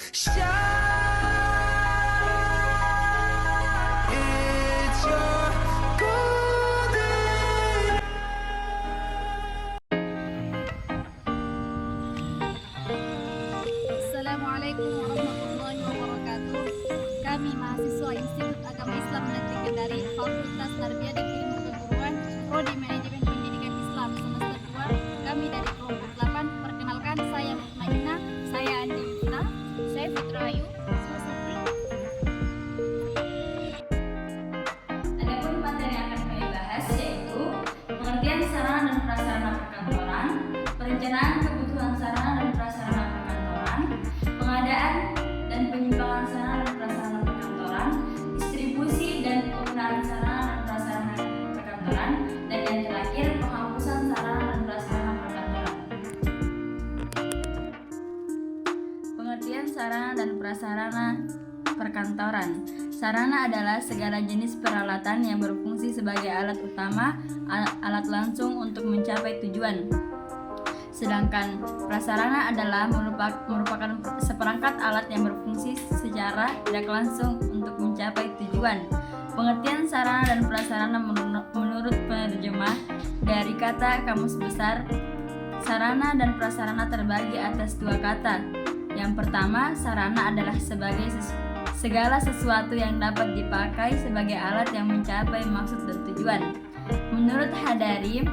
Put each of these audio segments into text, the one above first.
It's your golden. Assalamualaikum warahmatullahi wabarakatuh. Kami mahasiswa Institut Agama Islam Negeri Kendari, Fakultas Tarbiyah dan Ilmu Keguruan, Prodi Manajemen Pendidikan Islam semester 2. Kami dari kelompok 8. Perkenalkan, saya Mutmainna, saya Andi Yufta, saya Fitra Ayu, saya Sapri. Adapun materi yang akan kami bahas yaitu pengertian sarana dan prasarana perkantoran, perencanaan kebutuhan sarana dan prasarana perkantoran, pengadaan dan penyimpangan sarana dan prasarana perkantoran, distribusi dan penggunaan sarana dan prasarana perkantoran, dan yang terakhir penghapusan sarana dan prasarana perkantoran. Pengertian sarana dan prasarana perkantoran. Sarana adalah segala jenis peralatan yang berfungsi sebagai alat utama, alat langsung untuk mencapai tujuan. Sedangkan prasarana adalah merupakan seperangkat alat yang berfungsi secara tidak langsung untuk mencapai tujuan. Pengertian sarana dan prasarana menurut penerjemah dari kata Kamus Besar, sarana dan prasarana terbagi atas dua kata. Yang pertama, sarana adalah segala sesuatu yang dapat dipakai sebagai alat yang mencapai maksud dan tujuan. Menurut Hadari,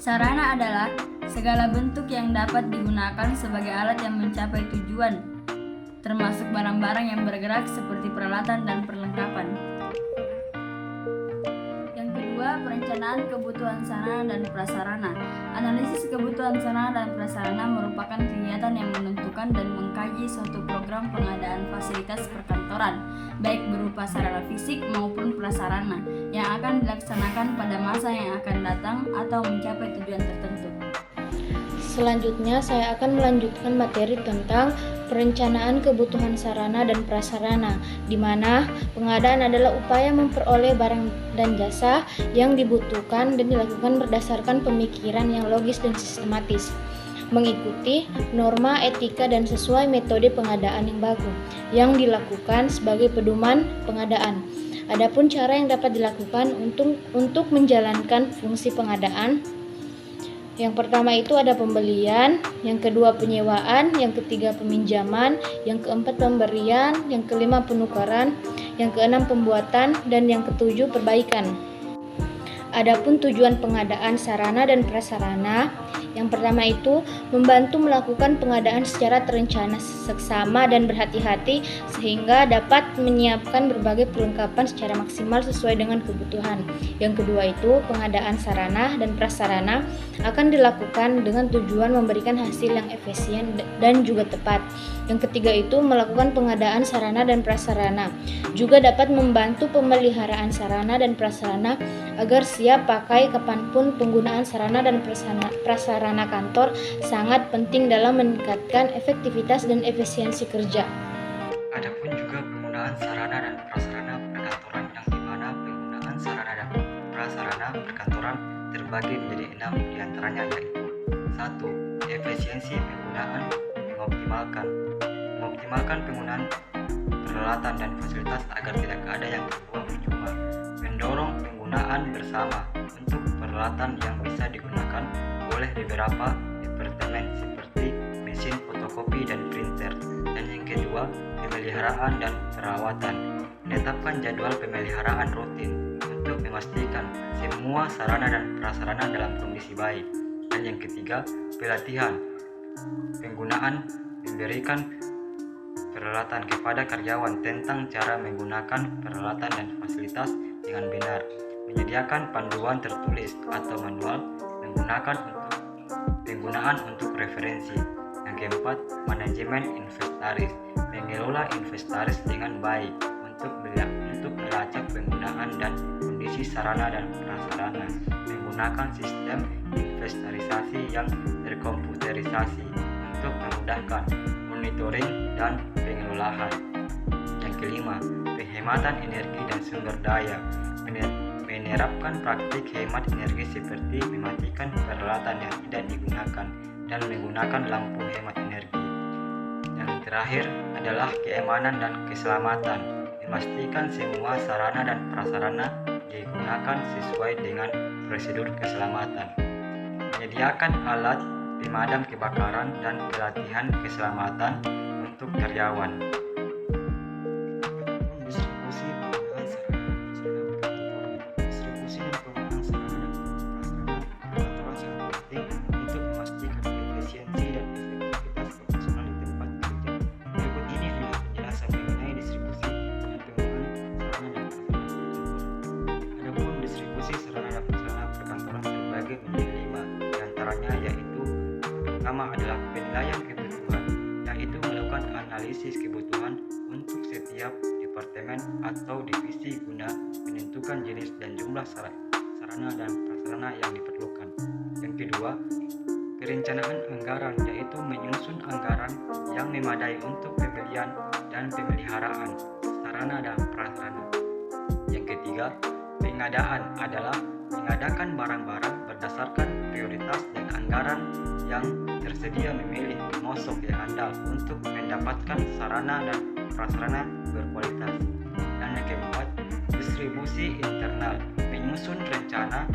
sarana adalah segala bentuk yang dapat digunakan sebagai alat yang mencapai tujuan, termasuk barang-barang yang bergerak seperti peralatan dan perlengkapan. Yang kedua, perencanaan kebutuhan sarana dan prasarana. Analisis kebutuhan sarana dan prasarana merupakan kegiatan yang menentukan dan mengkaji suatu program pengadaan fasilitas perkantoran, baik berupa sarana fisik maupun prasarana, yang akan dilaksanakan pada masa yang akan datang atau mencapai tujuan tertentu. Selanjutnya, saya akan melanjutkan materi tentang perencanaan kebutuhan sarana dan prasarana, di mana pengadaan adalah upaya memperoleh barang dan jasa yang dibutuhkan dan dilakukan berdasarkan pemikiran yang logis dan sistematis, mengikuti norma etika dan sesuai metode pengadaan yang baku, yang dilakukan sebagai pedoman pengadaan. Adapun cara yang dapat dilakukan untuk menjalankan fungsi pengadaan, yang pertama itu ada pembelian, yang kedua penyewaan, yang ketiga peminjaman, yang keempat pemberian, yang kelima penukaran, yang keenam pembuatan, dan yang ketujuh perbaikan. Adapun tujuan pengadaan sarana dan prasarana, yang pertama itu membantu melakukan pengadaan secara terencana, seksama, dan berhati-hati sehingga dapat menyiapkan berbagai perlengkapan secara maksimal sesuai dengan kebutuhan. Yang kedua itu pengadaan sarana dan prasarana akan dilakukan dengan tujuan memberikan hasil yang efisien dan juga tepat. Yang ketiga itu melakukan pengadaan sarana dan prasarana juga dapat membantu pemeliharaan sarana dan prasarana agar siap pakai kapanpun. Penggunaan sarana dan prasarana kantor sangat penting dalam meningkatkan efektivitas dan efisiensi kerja. Adapun juga penggunaan sarana dan prasarana perkantoran, yang dimana penggunaan sarana dan prasarana perkantoran terbagi menjadi 6 diantaranya, yaitu 1. Efisiensi penggunaan. Mengoptimalkan penggunaan peralatan dan fasilitas agar tidak ada yang terbuang percuma. Mendorong penggunaan bersama untuk peralatan yang bisa digunakan oleh beberapa departemen seperti mesin fotokopi dan printer. Dan yang kedua, pemeliharaan dan perawatan. Menetapkan jadwal pemeliharaan rutin untuk memastikan semua sarana dan prasarana dalam kondisi baik. Dan yang ketiga, pelatihan. Penggunaan memberikan peralatan kepada karyawan tentang cara menggunakan peralatan dan fasilitas dengan benar. Menyediakan panduan tertulis atau manual penggunaan untuk referensi. Yang keempat, manajemen inventaris. Mengelola inventaris dengan baik untuk melacak penggunaan dan kondisi sarana dan prasarana. Menggunakan sistem inventarisasi yang terkomputerisasi untuk memudahkan monitoring dan pengelolaan. Yang kelima, penghematan energi dan sumber daya. Menerapkan praktik hemat energi seperti mematikan peralatan yang tidak digunakan dan menggunakan lampu hemat energi. Yang terakhir adalah keamanan dan keselamatan. Memastikan semua sarana dan prasarana digunakan sesuai dengan prosedur keselamatan. Menyediakan alat pemadam kebakaran dan pelatihan keselamatan untuk karyawan. Distribusi penggunaan sarana dan prasarana sangat penting untuk memastikan efisiensi dan efektivitas operasional di tempat kerja. Berikut ini adalah penjelasan mengenai distribusi dan penggunaan sarana dan prasarana perkantoran. Adapun distribusi sarana dan prasarana perkantoran terbagi menjadi 5, diantaranya yaitu pertama adalah penilaian kebutuhan, yaitu melakukan analisis kebutuhan untuk setiap departemen atau divisi guna menentukan jenis dan jumlah sarana dan prasarana yang diperlukan. Yang kedua, perencanaan anggaran, yaitu menyusun anggaran yang memadai untuk pembelian dan pemeliharaan sarana dan prasarana. Yang ketiga, pengadaan adalah mengadakan barang-barang berdasarkan prioritas dan anggaran yang tersedia, memilih pemasok yang andal untuk mendapatkan sarana dan prasarana berkualitas. Dan yang keempat, distribusi internal, menyusun rencana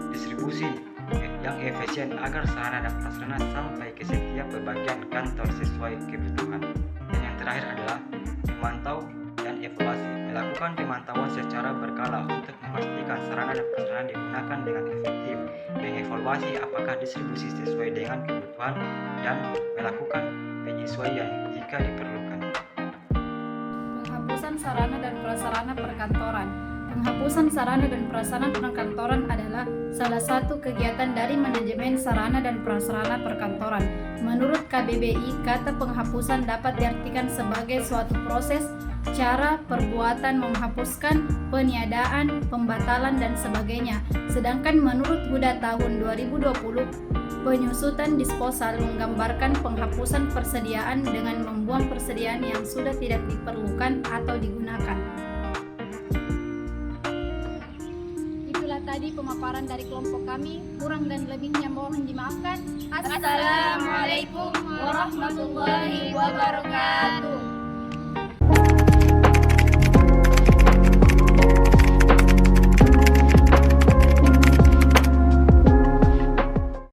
distribusi yang efisien agar sarana dan prasarana sampai ke setiap bagian kantor sesuai kebutuhan. Dan yang terakhir adalah memantau dan evaluasi, melakukan pemantauan secara berkala untuk memastikan sarana dan prasarana digunakan dengan efektif, mengevaluasi apakah distribusi sesuai dengan kebutuhan, dan melakukan penyesuaian jika diperlukan. Penghapusan sarana dan prasarana perkantoran. Penghapusan sarana dan prasarana perkantoran adalah salah satu kegiatan dari manajemen sarana dan prasarana perkantoran. Menurut KBBI, kata penghapusan dapat diartikan sebagai suatu proses, cara, perbuatan menghapuskan, peniadaan, pembatalan, dan sebagainya. Sedangkan menurut Huda tahun 2020, penyusutan disposal menggambarkan penghapusan persediaan dengan membuang persediaan yang sudah tidak diperlukan atau digunakan. Itulah tadi pemaparan dari kelompok kami. Kurang dan lebihnya mohon dimaafkan. Assalamualaikum warahmatullahi wabarakatuh.